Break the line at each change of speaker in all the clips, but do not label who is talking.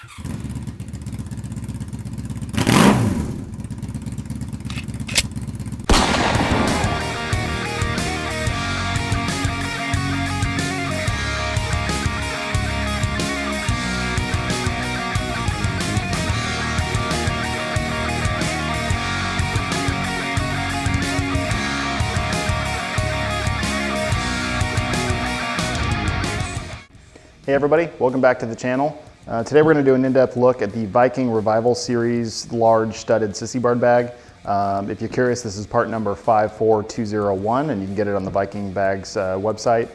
Hey everybody, welcome back to the channel. Today we're going to do an in-depth look at the Viking Revival Series large studded sissy barred bag. If you're curious, this is part number 54201 and you can get it on the Viking Bags website.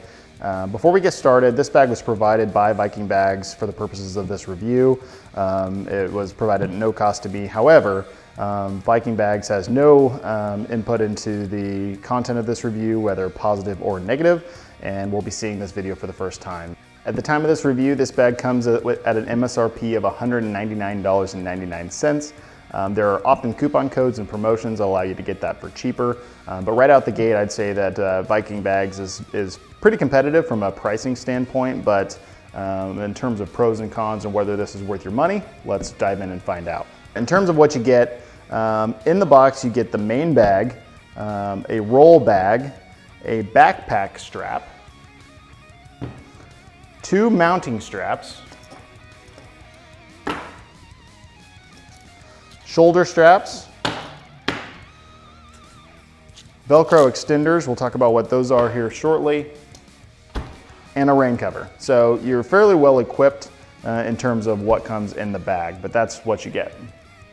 Before we get started, this bag was provided by Viking Bags for the purposes of this review. It was provided at no cost to me. However, Viking Bags has no input into the content of this review, whether positive or negative, and we'll be seeing this video for the first time. At the time of this review, this bag comes at an MSRP of $199.99. There are often coupon codes and promotions that allow you to get that for cheaper. But right out the gate, I'd say that Viking Bags is pretty competitive from a pricing standpoint, but in terms of pros and cons and whether this is worth your money, let's dive in and find out. In terms of what you get, in the box you get the main bag, a roll bag, a backpack strap, 2 mounting straps, shoulder straps, Velcro extenders, we'll talk about what those are here shortly, and a rain cover. So you're fairly well equipped in terms of what comes in the bag, but that's what you get.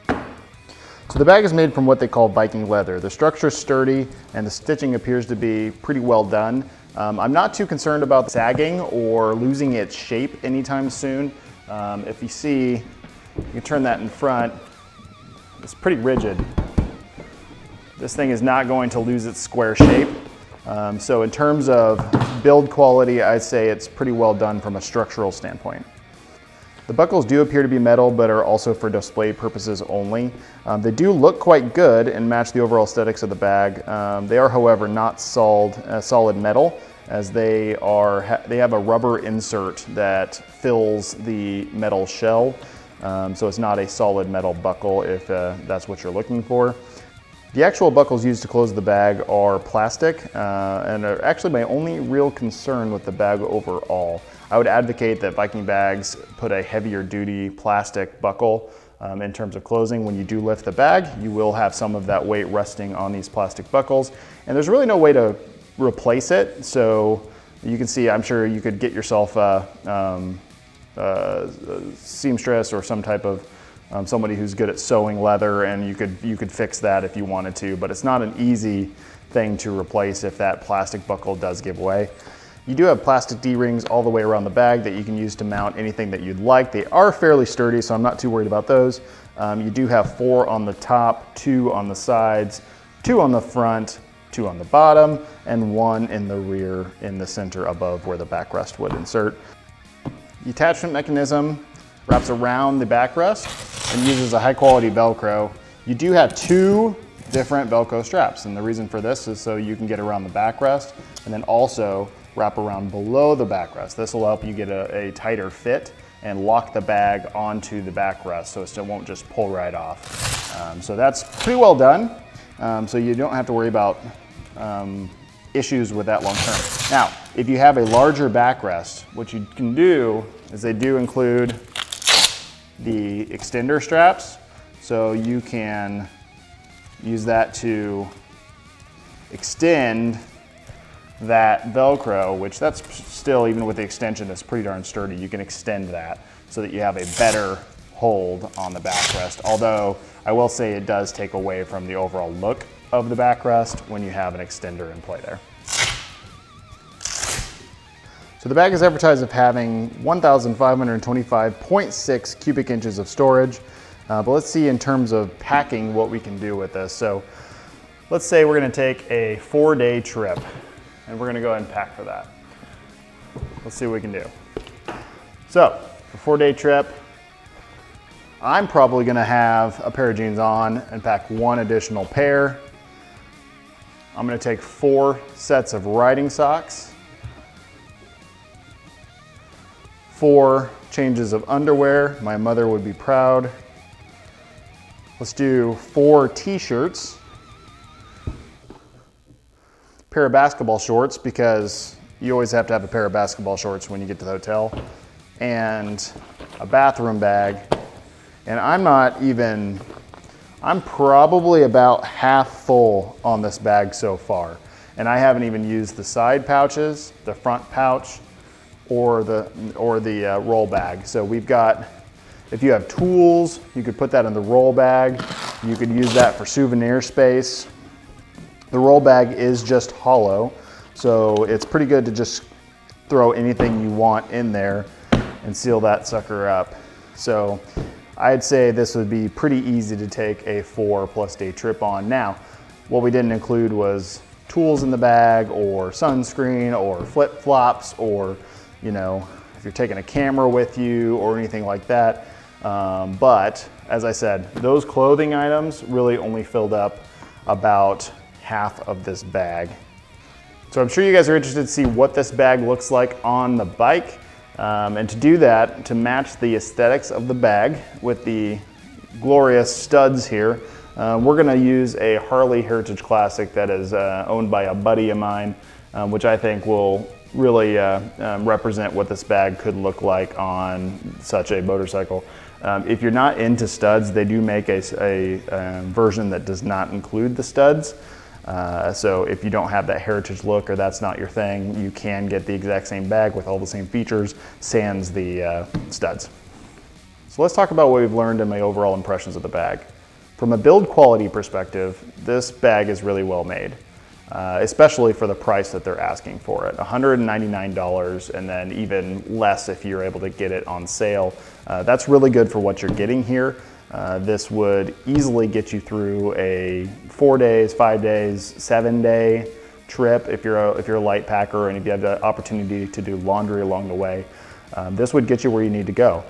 So the bag is made from what they call Viking leather. The structure is sturdy and the stitching appears to be pretty well done. I'm not too concerned about sagging or losing its shape anytime soon. If you see, you can turn that in front, it's pretty rigid. This thing is not going to lose its square shape. So in terms of build quality, I'd say it's pretty well done from a structural standpoint. The buckles do appear to be metal, but are also for display purposes only. They do look quite good and match the overall aesthetics of the bag. They are, however, not solid metal, as they have a rubber insert that fills the metal shell. So it's not a solid metal buckle if that's what you're looking for. The actual buckles used to close the bag are plastic and are actually my only real concern with the bag overall. I would advocate that Viking Bags put a heavier duty plastic buckle in terms of closing. When you do lift the bag, you will have some of that weight resting on these plastic buckles, and there's really no way to replace it. So you can see, I'm sure you could get yourself a seamstress or some type of somebody who's good at sewing leather, and you could fix that if you wanted to, but it's not an easy thing to replace if that plastic buckle does give way. You do have plastic D-rings all the way around the bag that you can use to mount anything that you'd like. They are fairly sturdy, so I'm not too worried about those. You do have 4 on the top, 2 on the sides, 2 on the front, 2 on the bottom, and 1 in the rear in the center above where the backrest would insert. The attachment mechanism wraps around the backrest and uses a high quality Velcro. You do have 2 different Velcro straps, and the reason for this is so you can get around the backrest and then also wrap around below the backrest. This will help you get a tighter fit and lock the bag onto the backrest so it won't just pull right off. So that's pretty well done. So you don't have to worry about issues with that long term. Now, if you have a larger backrest, what you can do is they do include the extender straps. So you can use that to extend that Velcro, which that's still, even with the extension, that's pretty darn sturdy. You can extend that so that you have a better hold on the backrest. Although I will say it does take away from the overall look of the backrest when you have an extender in play there. So the bag is advertised of having 1,525.6 cubic inches of storage. But let's see in terms of packing what we can do with this. So let's say we're gonna take a 4-day trip, and we're gonna go ahead and pack for that. Let's see what we can do. So, for a 4-day trip, I'm probably gonna have a pair of jeans on and pack 1 additional pair. I'm gonna take 4 sets of riding socks, 4 changes of underwear. My mother would be proud. Let's do 4 t-shirts. Pair of basketball shorts, because you always have to have a pair of basketball shorts when you get to the hotel, and a bathroom bag. And I'm probably about half full on this bag so far. And I haven't even used the side pouches, the front pouch, or the roll bag. So we've got, if you have tools, you could put that in the roll bag. You could use that for souvenir space. The roll bag is just hollow, so it's pretty good to just throw anything you want in there and seal that sucker up. So I'd say this would be pretty easy to take a 4+ day trip on. Now, what we didn't include was tools in the bag, or sunscreen, or flip-flops, or, you know, if you're taking a camera with you or anything like that. But as I said, those clothing items really only filled up about half of this bag. So I'm sure you guys are interested to see what this bag looks like on the bike. And to do that, to match the aesthetics of the bag with the glorious studs here, we're gonna use a Harley Heritage Classic that is owned by a buddy of mine, which I think will really represent what this bag could look like on such a motorcycle. If you're not into studs, they do make a version that does not include the studs. So if you don't have that heritage look, or that's not your thing, you can get the exact same bag with all the same features, sans the studs. So let's talk about what we've learned in my overall impressions of the bag. From a build quality perspective, this bag is really well made, especially for the price that they're asking for it. $199, and then even less if you're able to get it on sale. That's really good for what you're getting here. This would easily get you through a 4 days, 5 days, 7-day trip if you're a light packer, and if you have the opportunity to do laundry along the way. This would get you where you need to go.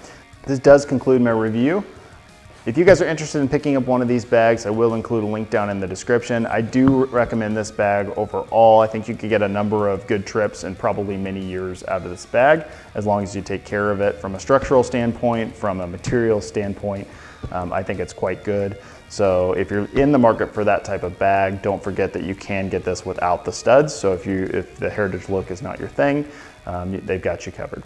This does conclude my review. If you guys are interested in picking up one of these bags, I will include a link down in the description. I do recommend this bag overall. I think you could get a number of good trips and probably many years out of this bag, as long as you take care of it from a structural standpoint, from a material standpoint. I think it's quite good. So if you're in the market for that type of bag, don't forget that you can get this without the studs. So if the heritage look is not your thing, they've got you covered.